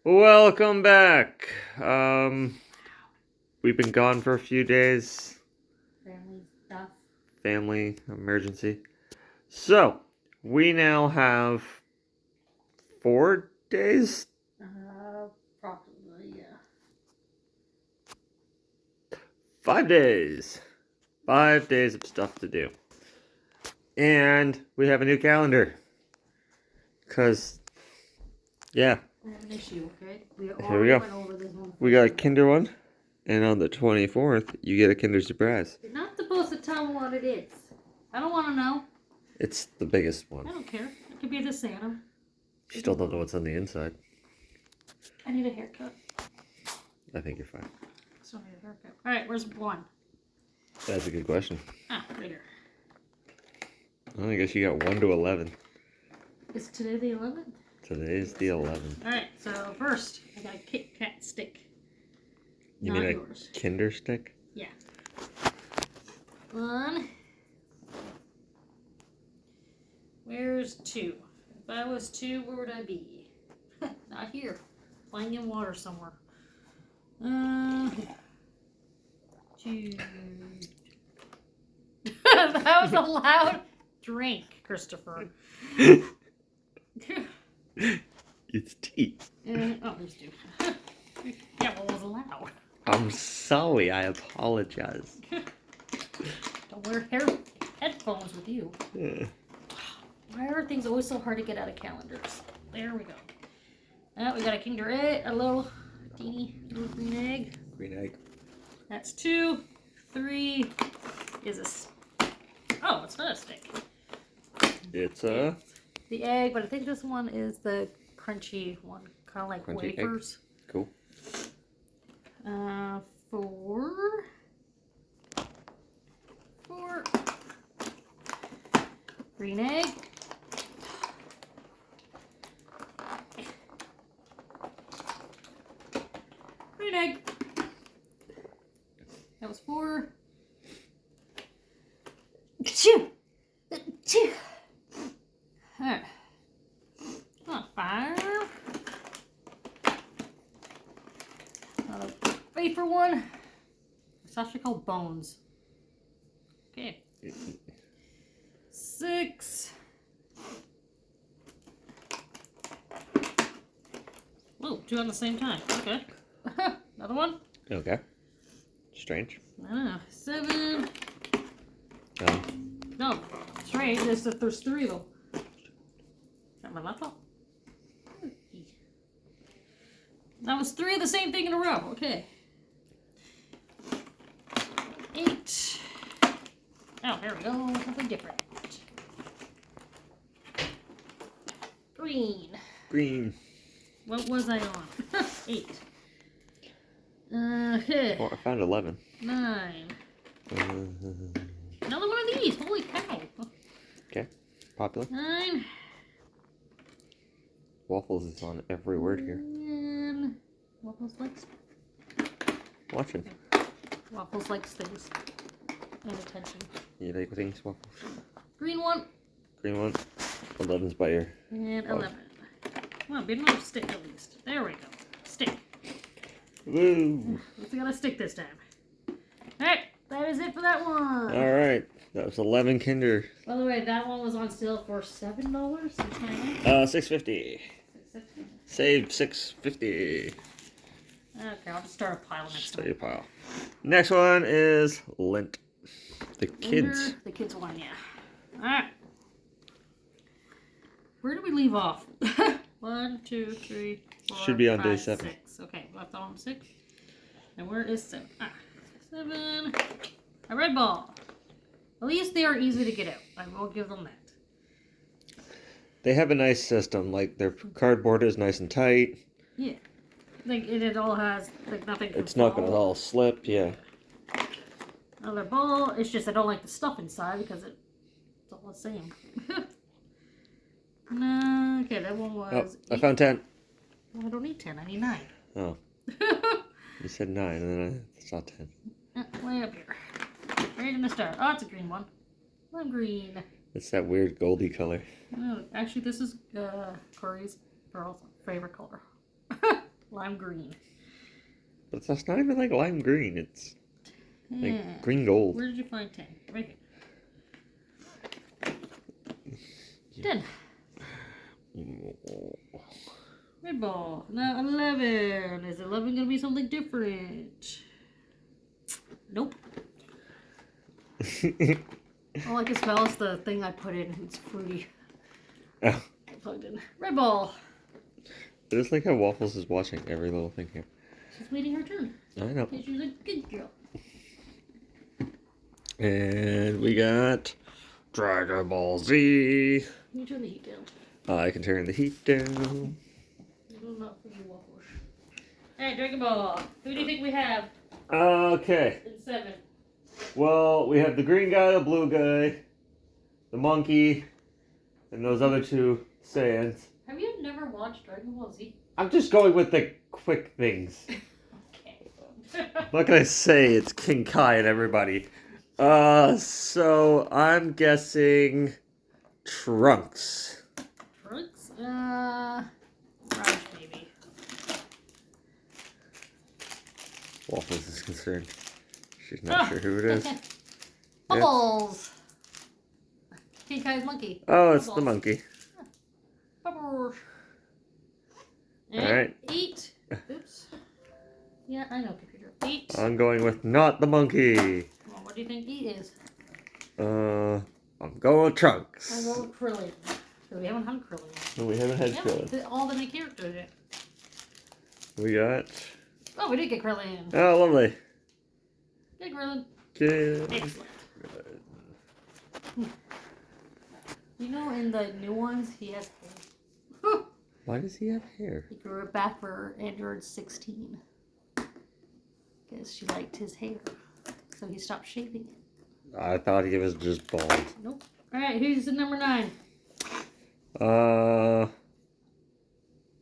Welcome back. We've been gone for a few days. Family stuff. Family emergency. So, we now have 4 days? Probably, yeah. 5 days. 5 days of stuff to do. And we have a new calendar. Because, yeah. I have an issue, okay? Here we go. Went over this one. We got a Kinder one. And on the 24th, you get a Kinder Surprise. You're not supposed to tell me what it is. I don't want to know. It's the biggest one. I don't care. It could be the Santa. You still don't know what's on the inside. I need a haircut. I think you're fine. Still need a haircut. Alright, where's one? That's a good question. Ah, right here. Well, I guess you got 1 to 11. Is today the 11th? Today's the 11th. Alright, so first, I got a Kit Kat stick. You Not mean yours. a Kinder stick? Yeah. One. Where's two? If I was two, where would I be? Not here. Playing in water somewhere. Two. That was a loud drink, Christopher. It's tea. Oh, there's two. Yeah, what was loud? I'm sorry, I apologize. Don't wear headphones with you. Yeah. Why are things always so hard to get out of calendars? There we go. We got a Kinder Egg, a little teeny little green egg. Green egg. That's 2. 3 is oh, it's not a stick. It's a... The egg, but I think this one is the crunchy one, kind of like Crunchy wafers. Egg. Cool. 4. Green egg. Green egg. That was 4. Achoo! Achoo! Alright. Not 5. Another wafer one. It's actually called bones. Okay. 6. Ooh, 2 at the same time. Okay. Another one. Okay. Strange. I don't know. 7. Um, No, strange is that there's 3 of them. Got my laptop. That was 3 of the same thing in a row. Okay. 8. Oh, there we go. Something different. Green. green. What was I on? 8. Okay. Oh, I found 11. 9. Another one of these. Holy cow. Okay. Popular. 9. Waffles is on every word here. And Waffles likes Watching. Waffles likes things and attention. You like things, waffles? Green one Green one. 11's by your... and 11. Come on, be another stick at least. There we go. Stick. Woo! At least I got a stick this time. Alright, that is it for that one. Alright. That was 11 Kinder. By the way, that one was on sale for $7. $6.50. $6.50. Save $6.50. Okay, I'll just start a pile next Stay time. pile. Next one is Lint. The kids. The kids one, yeah. Alright. Where did we leave off? 1, 2, 3, 4, Should be on 5, day 7. 6. Okay, left on 6. And where is 7? 7. A red ball. At least they are easy to get out. I will give them that. They have a nice system. Like, their cardboard is nice and tight. Yeah. Like, it all has, like, nothing can It's not going to fall. all slip, yeah. Another ball. It's just I don't like the stuff inside because it's all the same. No, okay, that one was... Oh, I found 10. Well, I don't need 10. I need 9. Oh. You said 9, and then I saw 10. Way up here. Right in the start. Oh, it's a green one. I'm green. It's that weird goldy color. Oh, actually, this is Corey's girl's favorite color. Lime green. But that's not even like lime green. It's like green gold. Where did you find 10? Right here. 10. Red ball. Now 11. Is 11 going to be something different? Nope. All I can smell is the thing I put in. It's fruity. Oh. I plugged in. Red ball. I just like how Waffles is watching every little thing here. She's waiting her turn. I know. Okay, she's a good girl. And we got Dragon Ball Z. You turn the heat down. I can turn the heat down. Not for you, Waffles. Alright, Dragon Ball. Who do you think we have Okay. in 7? Well, we have the green guy, the blue guy, the monkey, and those other 2 Saiyans. Have you never watched Dragon Ball Z? I'm just going with the quick things. Okay. What can I say? It's King Kai and everybody. So I'm guessing Trunks. Trunks? Raj, maybe. Waffles is concerned. She's not sure who it is. Bubbles! King Kai's monkey. Oh, it's Bubbles. the monkey. Bubbles. All right. 8. Oops. Yeah, I know computer. 8. I'm going with not the monkey. Well, what do you think 8 is? I'm going with Trunks. I'm going with Krillin. So we haven't had Krillin. No, we haven't had Yeah, Krillin. all the main characters yet. We got... Oh, we did get Krillin. Oh, lovely. Get Krillin. Good. Excellent. You know, in the new ones, he has hair. Why does he have hair? He grew it back for Android 16. Because she liked his hair. So he stopped shaving it. I thought he was just bald. Nope. Alright, who's the number 9?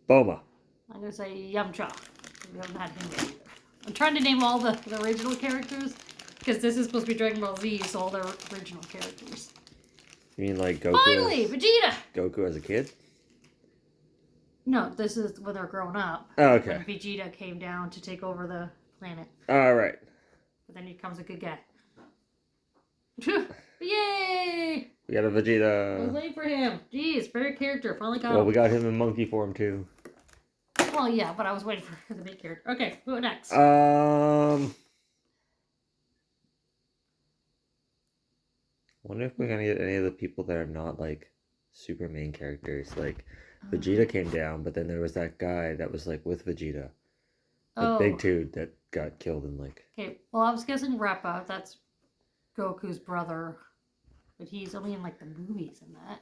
Boma. I'm going to say Yamcha. We haven't had him yet either. I'm trying to name all the original characters. Because this is supposed to be Dragon Ball Z, so all the original characters. You mean like Goku? Finally! Vegeta! Goku as a kid? No, this is when they're growing up. Oh, okay. When Vegeta came down to take over the planet. Alright. But then he becomes a good guy. Yay! We got a I was Vegeta. waiting for him. Jeez, favorite character. Finally got Well, him. we got him in monkey form too. Well, yeah, but I was waiting for the main character. Okay, who next? Wonder if we're gonna get any of the people that are not like super main characters. Like Vegeta came down, but then there was that guy that was like with Vegeta, the big dude that got killed in like. Okay, well, I was guessing Rappa. That's Goku's brother, but he's only in like the movies and that.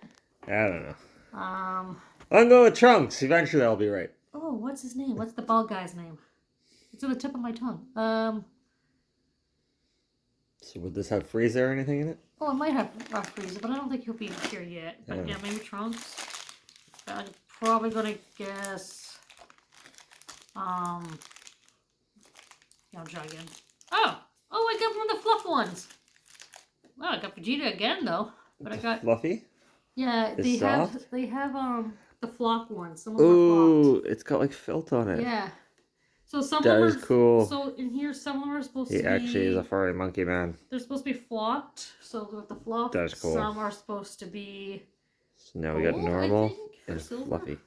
I don't know. Um. I'm going with Trunks. Eventually, I'll be right. Oh, what's his name? What's the bald guy's name? It's on the tip of my tongue. So would this have Frieza or anything in it? Oh, it might have Frieza, but I don't think he'll be here yet. But Yeah. yeah, maybe Trunks. I'm probably gonna guess. Yamcha again. Oh, I got one of the fluff ones. Wow, I got Vegeta again though. But I got Fluffy. yeah. It's They have soft? the flock ones. Some of them are Ooh, flocked. it's got like felt on it. Yeah. So some That of is them are cool. So in here, some of them are supposed He to be. actually is a furry monkey man. They're supposed to be flocked. So with the fluff, That's cool. some are supposed to be. So now we got gold, I normal think, or and silver? Fluffy.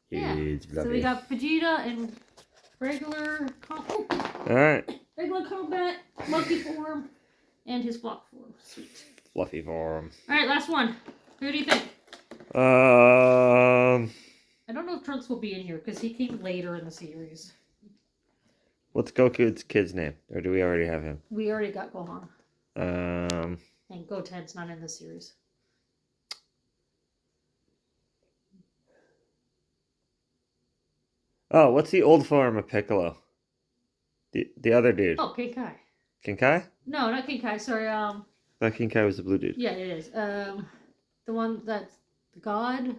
Yeah. It's So Fluffy. we got Vegeta in regular, Alright. regular combat, monkey form, and his flock form. Sweet. Fluffy form. All right, last one. Who do you think? I don't know if Trunks will be in here because he came later in the series. What's Goku's kid's name? Or do we already have him? We already got Gohan, Um, and Goten's not in the series. oh, what's the old form of Piccolo? The other dude. Oh, King Kai. King Kai? No, not King Kai. Sorry. That King Kai was the blue dude. Yeah, it is. The one that's the god.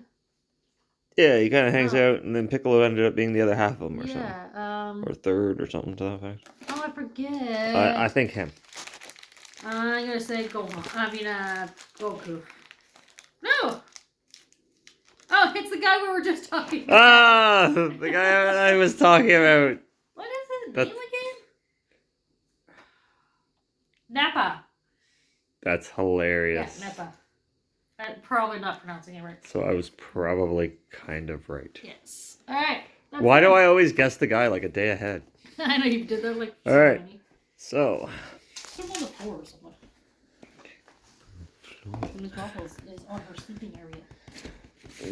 Yeah, he kind of hangs Oh. out, and then Piccolo ended up being the other half of him or something. Yeah. Or third or something to that effect. Oh, I forget. I think him. I'm gonna say Goku. Goku. No. Oh, it's the guy we were just talking about. Ah, the guy I was talking about. What is his name again? Napa. That's hilarious. Yeah, Napa. I'm probably not pronouncing it right. So I was probably kind of right. Yes. All right. Why do I always guess the guy like a day ahead? I know you did that like. All right. So. Put him on the floor or something. Miss Waffles is on her sleeping area.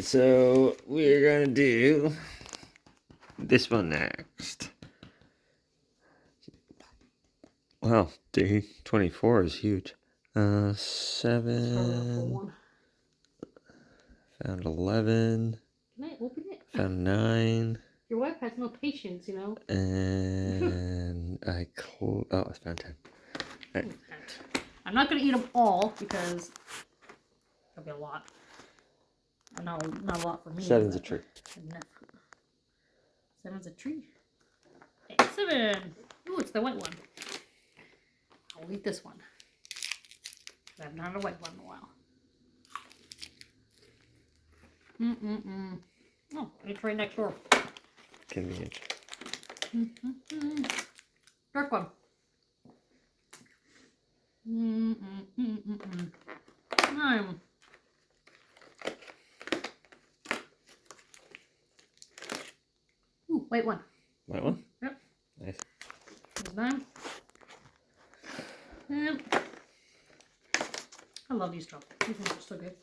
So we're gonna do this one next. Wow, day 24 is huge. 7. Found 11. Can I open it? Found 9. Your wife has no patience, you know. And I oh, I found 10. Right. I'm not gonna eat them all because that'll be a lot. Not a lot for me. 7's a tree. Enough. 7's a tree. Hey, 7. Ooh, it's the white one. I'll eat this one. I haven't had a white one in a while. Oh, it's right next door. Convenient. Dark one. Nine. Ooh, white one. White one? Yep. Nice. There's 9. And I love these chocolates. These ones are so good.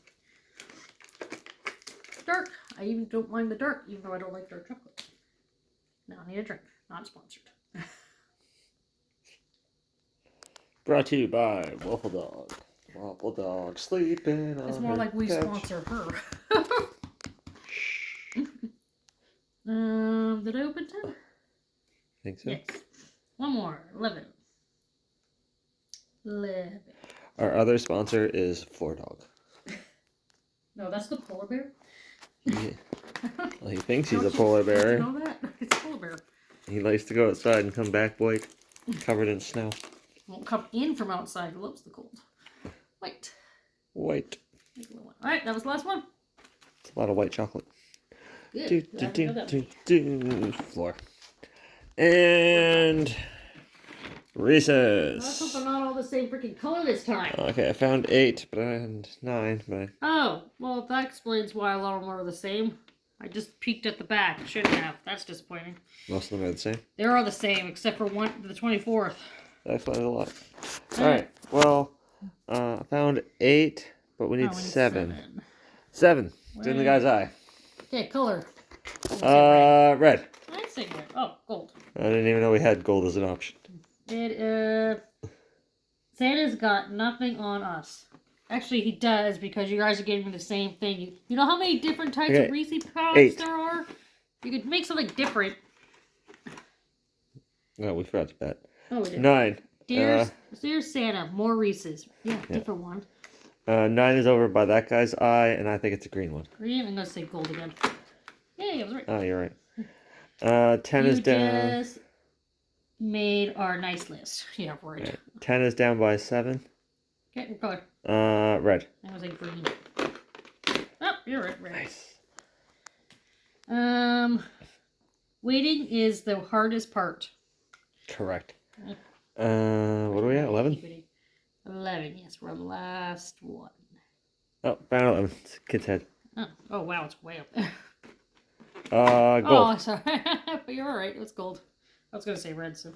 Dark. I even don't mind the dark, even though I don't like dark chocolate. Now I need a drink. Not sponsored. Brought to you by Waffle Dog. Waffle Dog sleeping on It's more her like we couch. sponsor her. Did I open 10? Think so? Yes. One more. 11. 11. Our other sponsor is Floor Dog. No, that's the polar bear. Yeah. Well, he thinks he's a Don't polar you bear. know that? It's a polar bear. He likes to go outside and come back white, covered in snow. Won't come in from outside. He loves the cold. White. White. Alright, that was the last one. It's a lot of white chocolate. Good. Floor. And Reese's. Let's hope they're not all the same freaking color this time. Okay, I found 8, but I had 9, but Oh, well, that explains why a lot of them are the same. I just peeked at the back. Shouldn't have. That's disappointing. most of them are the same. They are the same, except for one, the 24th. That explains a lot. Alright, well, I found 8, but we need 7. 7. It's in the guy's eye. Okay, color. Red. I'd say red. Oh, gold. I didn't even know we had gold as an option. Santa's got nothing on us. Actually, he does, because you guys are getting me the same thing. You know how many different types of Reese's products there are? You could make something different. No, we forgot to bet. Oh, we did. 9. Dear Santa, more Reese's. Yeah, different one. 9 is over by that guy's eye, and I think it's a green one. Green, I'm going to say gold again. Yay, I was right. Oh, you're right. 10 is down. You just made our nice list. Yeah, right. Right. 10 is down by 7. Okay, what color? Red. I was like green. Oh, you're right, red. Nice. Waiting is the hardest part. Correct. What are we at? 11? 11, yes, we're on the last one. Oh, found 11. It's a kid's head. Oh, wow, it's way up there. Gold. Oh, sorry. But you're alright, it was gold. I was going to say red, so.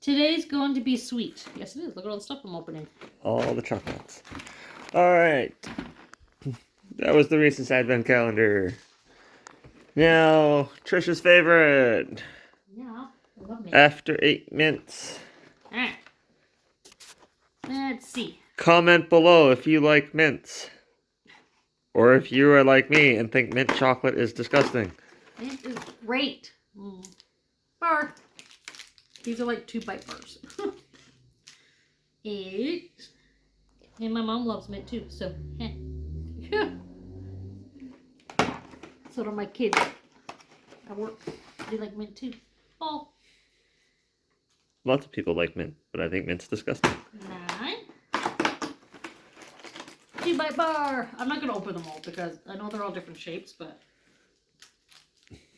Today's going to be sweet. Yes, it is. Look at all the stuff I'm opening. All the chocolates. Alright. That was the Reese's Advent Calendar. Now, Trisha's favorite. Yeah, I love mint. After 8 mints. Alright. Let's see. Comment below if you like mints. Or if you are like me and think mint chocolate is disgusting. Mint is great. Bar. These are like 2-bite bars. 8. And my mom loves mint too, so so do my kids. I work. They like mint too. Oh. Lots of people like mint, but I think mint's disgusting. 9. 2-bite bar. I'm not going to open them all because I know they're all different shapes, but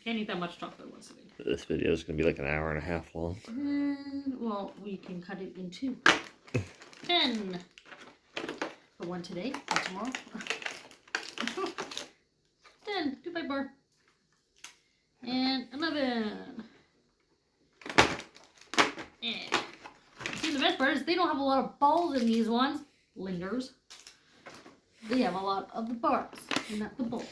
can't eat that much chocolate at one sitting. This video is going to be like an hour and a half long. Well, we can cut it in 2. 10. For one today, one tomorrow. 10. 2-bite bar. And 11. Yeah. See, the best part is they don't have a lot of balls in these ones. Lingers. They have a lot of the bars, not the balls.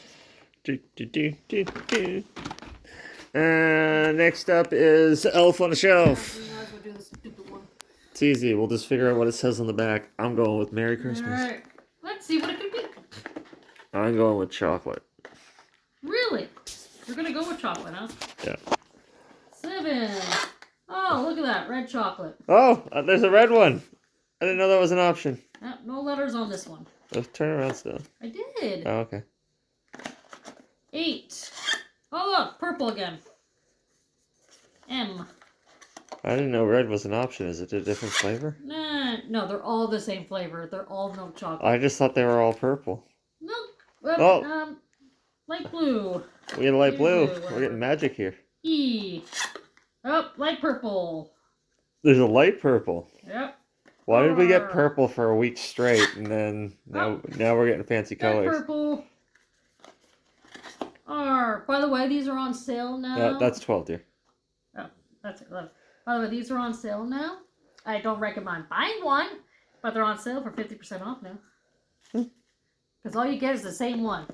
Next up is Elf on the Shelf. We might as well do the stupid one. It's easy. We'll just figure out what it says on the back. I'm going with Merry Christmas. Alright. Let's see what it could be. I'm going with chocolate. Really? You're gonna go with chocolate, huh? Yeah. 7. Oh, look at that. Red chocolate. Oh, there's a red one. I didn't know that was an option. No letters on this one. Let's turn around still. I did. Oh, okay. 8. Oh, look. Purple again. M. I didn't know red was an option. Is it a different flavor? Nah, no, they're all the same flavor. They're all milk chocolate. I just thought they were all purple. Milk. Light blue. We get a light blue. We're whatever. getting magic here. E. Oh, light purple. There's a light purple. Yep. Why did we get R. purple for a week straight, and then now we're getting fancy Light colors? purple. R. By the way, these are on sale now. That's 12, dear. Oh, that's 11. By the way, these are on sale now. I don't recommend buying one, but they're on sale for 50% off now. Because all you get is the same one.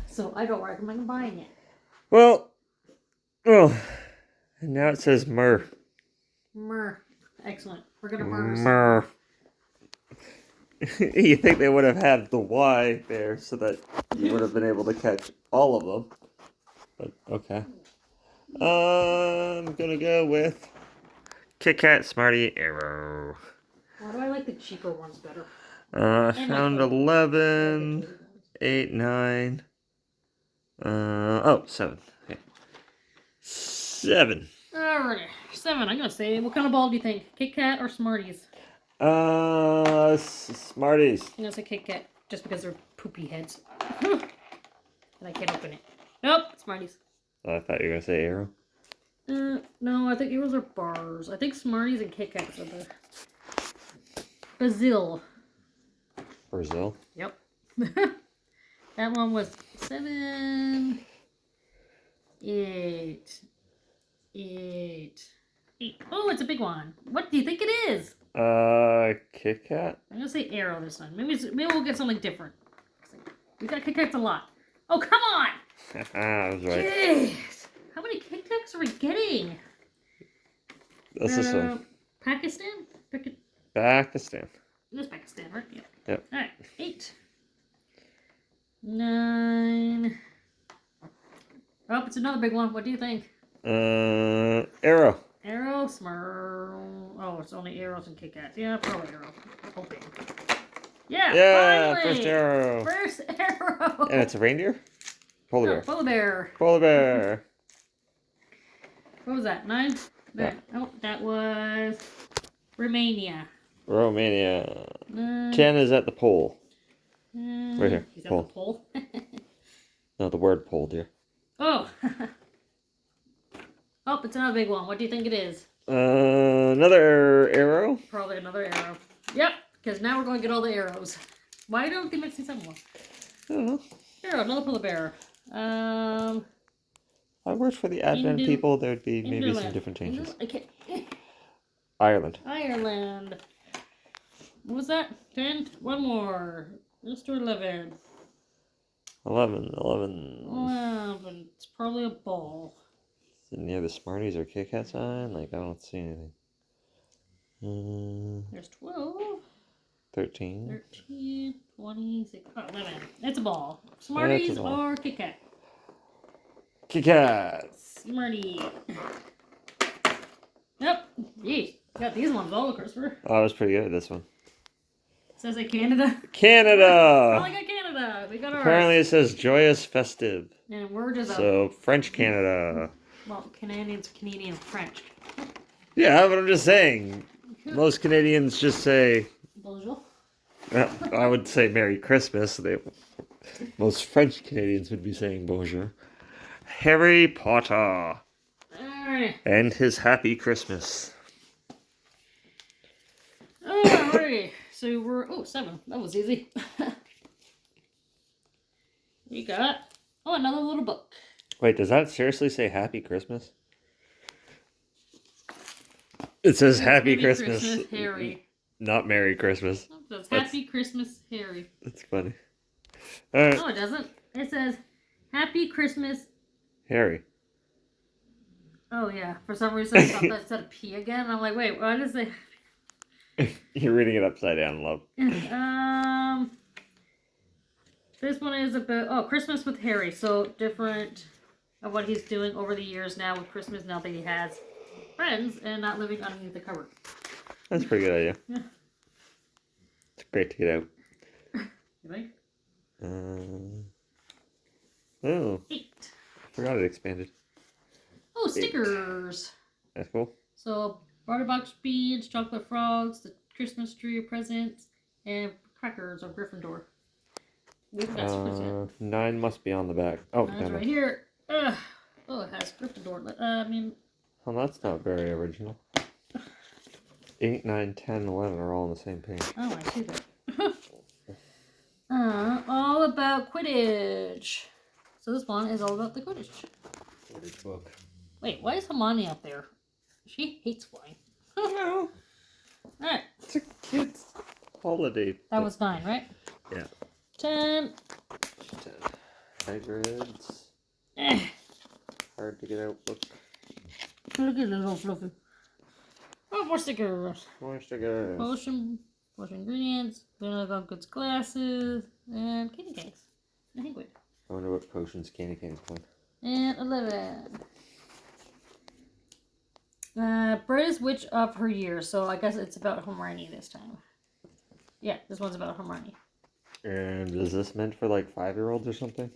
So I don't recommend buying it. Well, and now it says myrrh. Myrrh. Excellent. We're going to murder some. Myrrh. You think they would have had the Y there so that you would have been able to catch all of them. But, okay. I'm going to go with Kit Kat Smartie Arrow. Why do I like the cheaper ones better? I found 11, 8, 9. 7. Okay. 7. Alrighty. 7. I'm going to say, what kind of ball do you think? Kit Kat or Smarties? Smarties. I'm going to say Kit Kat, just because they're poopy heads. And I can't open it. Nope, Smarties. Oh, I thought you were going to say Arrow. No, I think those are bars. I think Smarties and Kit Kats are the Brazil. Brazil. Yep. That one was 7, 8, 8. Oh, it's a big one. What do you think it is? Kit Kat? I'm gonna say Arrow this time. Maybe we'll get something different. We got Kit Kats a lot. Oh, come on! I was right. Jeez. How many Kit Kats are we getting? That's this one. Pakistan? Pakistan. It is Pakistan, right? Yeah. Yep. Alright, 8. 9. Oh, it's another big one. What do you think? Arrow. Arrow, Smurl. Oh, it's only arrows and Kit Kats. Yeah, probably Arrow. Hoping. Yeah, finally! First arrow. First arrow. And it's a reindeer? Polar bear. Polar bear. Polar bear. What was that? 9? Yeah. Oh, that was Romania. Romania. 9. 10 is at the pole. Right here. He's at Pole. the pole. No, the word pole, dear. Oh. Oh, it's another big one. What do you think it is? Another arrow? Probably another arrow. Yep, because now we're going to get all the arrows. Why don't they mix these up more? I don't know. Arrow, another polar bear. I worked for the Advent people. There would be maybe some England. different changes. I can't. Ireland. Ireland. What was that? 10? One more. Let's do 11. 11. 11. It's probably a ball. Is it near the Smarties or Kit Kat sign? Like, I don't see anything. There's 12. 13. 13. 26. Oh, 11. It's a ball. Smarties ball. or Kit Kat? Kit Kat. Smartie. Yep. Yeesh. Got these ones all, Christopher. Oh, I was pretty good at this one. Says it Canada. Canada! Oh, I got Canada. We got ours. Apparently it says joyous festive. And we're just So, French Canada. well, Canadian French. Yeah, but I'm just saying. Most Canadians just say, Bonjour. I would say Merry Christmas. Most French Canadians would be saying bonjour. Harry Potter Alright. and his Happy Christmas. Alrighty. So we're 7. That was easy. We got another little book. Wait, does that seriously say Happy Christmas? It says Happy Christmas, Harry. not Merry Christmas. It says Happy Christmas, Harry. That's funny. All right. No, it doesn't. It says Happy Christmas, Harry. Oh yeah. For some reason I thought that said a P again. I'm like, wait, why does it? You're reading it upside down, love. This one is about Christmas with Harry. So different of what he's doing over the years now with Christmas. Now that he has friends and not living underneath the cupboard. That's a pretty good idea. Yeah. It's great to get out. You think? Oh. 8. Forgot it expanded. Oh, stickers. That's cool. So barter box beads, chocolate frogs, the Christmas tree presents, and crackers or Gryffindor. We've got stickers yet. 9 must be on the back. Oh, That's damn right it. here. Oh, it has Gryffindor. Well, that's not very original. 8, 9, 10, 11 are all on the same page. Oh, I see that. All about Quidditch. So this one is all about the Quidditch. Quidditch book. Wait, why is Hermione up there? She hates flying. No. Alright. It's a kid's holiday. That was 9, right? Yeah. 10. 10. Hagrid's. Eh. Hard to get out book. Look at little fluffy. Oh, more stickers. More stickers. Potion ingredients. Vinegar goods glasses. And candy canes. I think wait. I wonder what potions candy canes point. And 11. Brightest witch of her year. So I guess it's about Hermione this time. Yeah, this one's about Hermione. And is this meant for like 5-year-olds or something?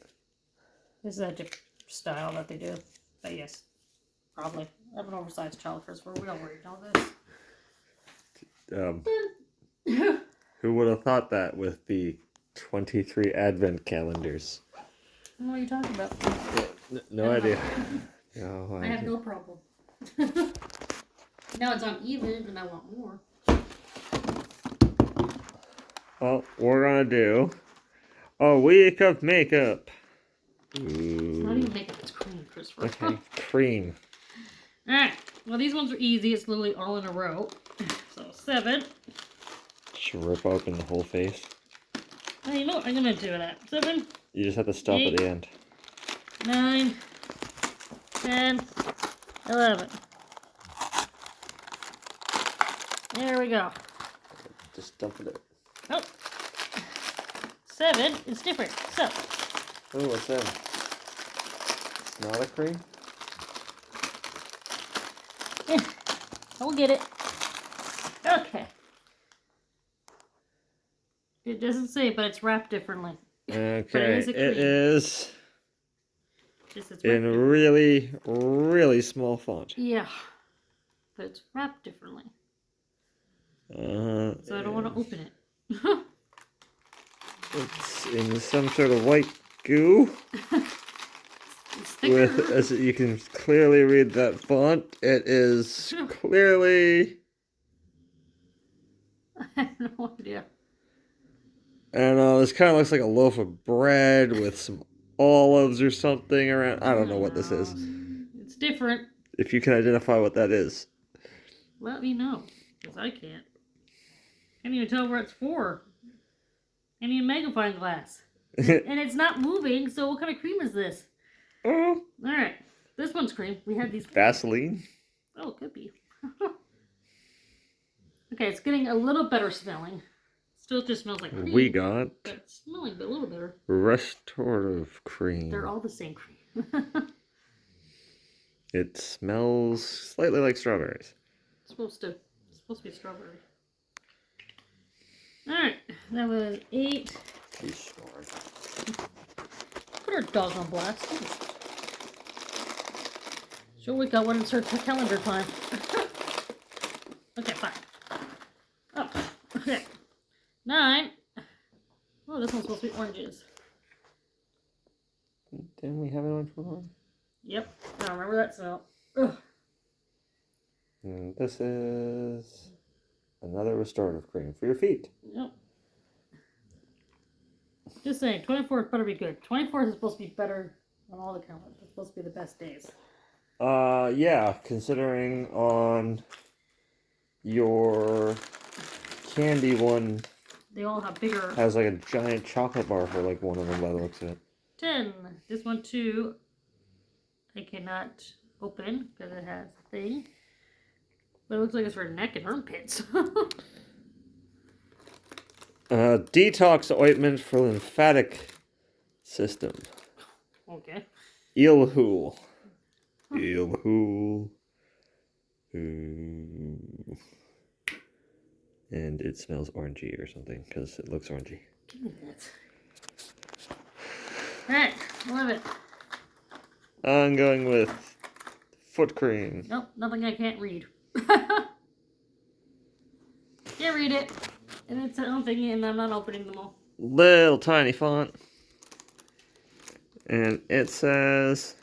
This is a different style that they do. But yes, probably. I have an oversized child first where we already know this. Who would have thought that with the 23 advent calendars? What are you talking about? No idea. No I have idea. no problem. Now it's uneven and I want more. Well, we're gonna do a week of makeup. Ooh. It's not even makeup, it's cream, Christopher. Okay, cream. Alright, well these ones are easy. It's literally all in a row. So 7. Just rip open the whole face. Oh, you know what? I'm gonna do that. 7. You just have to stop 8, at the end. 9, 10, 11. There we go. Just dump it out. Oh. 7 is different. So. Oh, what's that? It's not a cream? I'll get it. Okay. It doesn't say, but it's wrapped differently. Okay, is a it cream. is Just it's in wrapped really, really small font. Yeah. But it's wrapped differently. So I don't want to open it. It's in some sort of white goo. With, as you can clearly read that font, it is clearly... I have no idea. I don't know, this kind of looks like a loaf of bread with some olives or something around. I don't know what this is. It's different. If you can identify what that is. Let me know, because I can't. Can't even tell where it's for. I need a magnifying glass. And it's not moving, so what kind of cream is this? Oh. Alright, this one's cream. We had these. Vaseline? Oh, it could be. Okay, it's getting a little better smelling. Still just smells like cream. We got But it's smelling a little better. restorative cream. They're all the same cream. It smells slightly like strawberries. It's supposed to be strawberry. Alright, that was 8. He's snoring. Put our dog on blast. Sure, we got one in search for calendar time. Okay, fine. Oh, okay. 9, supposed to be oranges. Didn't we have an orange one? Yep. I remember that smell. Ugh. And this is another restorative cream for your feet. Yep. Just saying, 24th better be good. 24th is supposed to be better on all the calendars. It's supposed to be the best days. Yeah, considering on your candy one They all have bigger. has like a giant chocolate bar for like one of them by the looks of it. 10. This one too, I cannot open because it has a thing. But it looks like it's for neck and armpits. Detox ointment for lymphatic system. Okay. Eelhool. Eelhool. And it smells orangey or something because it looks orangey. Give me that. Alright, 11. I'm going with foot cream. Nope, nothing I can't read. Can't read it. And it's its own thingy, and I'm not opening them all. Little tiny font. And it says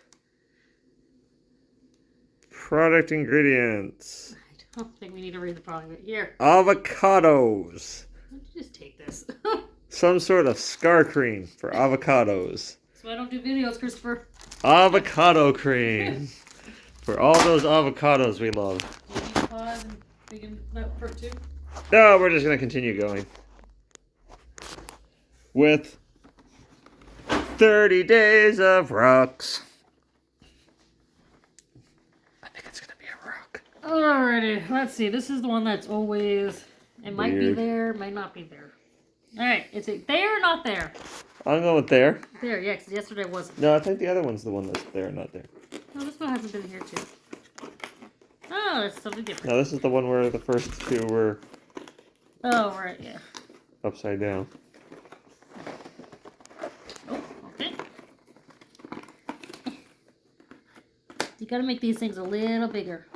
product ingredients. I don't think we need to read the product. Here. Avocados. Why don't you just take this? Some sort of scar cream for avocados. So I don't do videos, Christopher. Avocado cream. For all those avocados we love. Can you pause and we can note part 2? No, we're just going to continue going. With 30 days of rocks. I think it's going to be a rock. Alrighty, let's see. This is the one that's always... It might be Weird. there, might not be there. Alright, is it there or not there? I'm going with there. There, yeah, because yesterday wasn't. No, I think the other one's the one that's there, not there. No, this one hasn't been here too. Oh, that's something different. No, this is the one where the first two were Oh, right, yeah. upside down. Oh, okay. You gotta make these things a little bigger.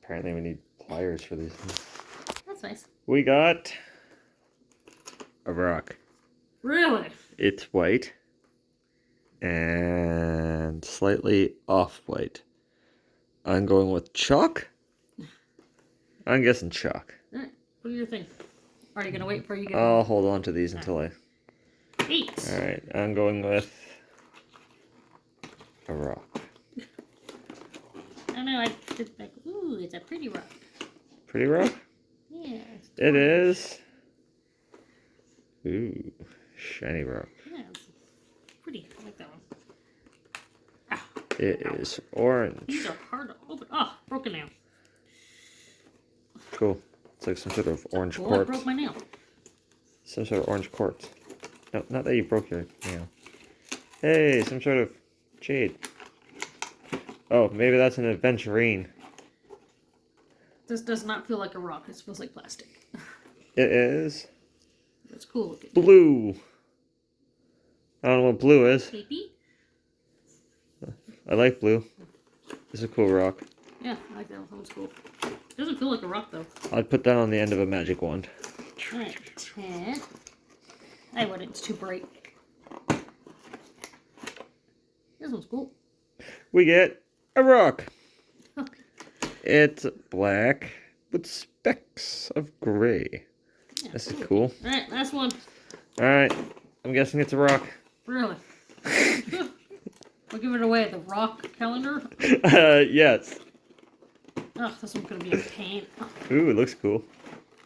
Apparently we need pliers for these things. That's nice. We got a rock. Really? It's white and slightly off-white. I'm going with chalk. I'm guessing chalk. Alright, what do you think? Are you gonna wait for you get I'll hold on to these until I... 8? Alright, I'm going with a rock. I don't know, I did like, ooh, it's a pretty rock. Pretty rock? Yeah. It is. Ooh, shiny rock. Yeah, it's pretty. I like that one. Ah, It is orange. these are hard to open. Oh, broken nail. Cool. It's like some sort of orange Well, I quartz. broke my nail. Some sort of orange quartz. No, not that you broke your nail. Hey, some sort of jade. Oh, maybe that's an aventurine. This does not feel like a rock. It feels like plastic. It is It's cool looking. blue. I don't know what blue is. Baby? I like blue. It's a cool rock. Yeah, I like that one. That one's cool. It doesn't feel like a rock though. I'd put that on the end of a magic wand. Alright, 10. I wouldn't. It's too bright. This one's cool. We get a rock. It's black with specks of gray. Yeah, This cool. is cool. Alright, last one. Alright, I'm guessing it's a rock. Really? We'll give it away. The rock calendar. Yes. Oh, this one's gonna be a pain. Oh, Ooh, it looks cool.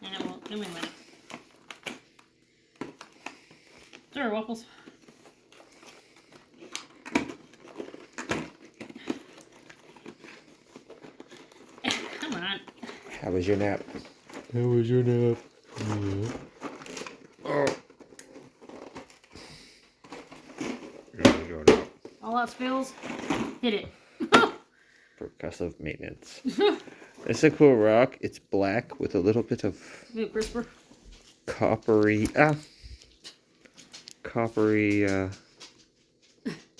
and it won't. Give me a minute. Sorry, Waffles. Come on. How was your nap? How was your nap? Oh. All else fails. Hit it. Percussive maintenance. It's a cool rock. It's black with a little bit of Maybe crisper. coppery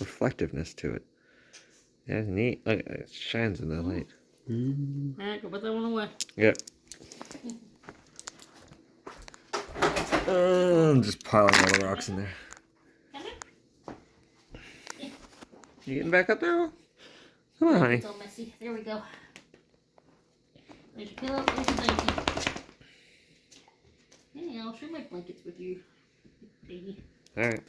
reflectiveness to it. Yeah, it's neat. Look, it shines in the light. Alright, go put that one away. Yep. I'm just piling all the rocks in there. You getting back up there? Come on, honey. It's all messy. There we go. There's your pillow. There's your blanket. Hey, I'll share my blankets with you, baby. All right.